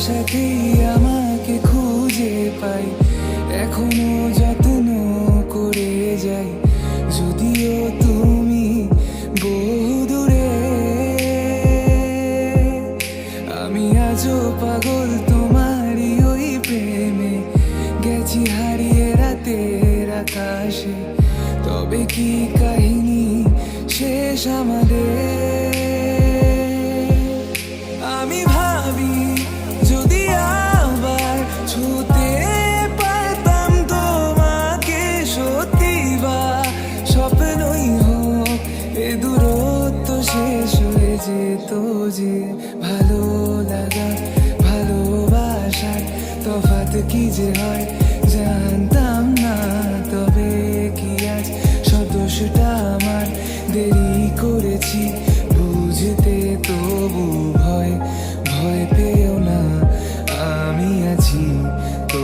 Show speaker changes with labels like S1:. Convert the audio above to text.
S1: সাথেই আমাকে খুঁজে পাই, এখনো যত্ন করে যাই, যদিও তুমি বহুদূরে। আমি আজও পাগল তোমারই ওই প্রেমে, গেছি হারিয়ে রাতের আকাশে। তবে কি কাহিনী শেষ আমাদের? আমি ভাবি যদি আবার ছুতে পারতাম তোমাকে, সত্যি বা স্বপ্নই হোক এ দূরত্ব শেষ হয়ে যেত যে। ভালো লাগা ভালোবাসার তফাৎ কি যে হয় জানতাম না, তবে কি আজ সব দোষটা আমার? দেরি করেছি বুঝতে, তবু ভয় পেও না, আমি আছি তো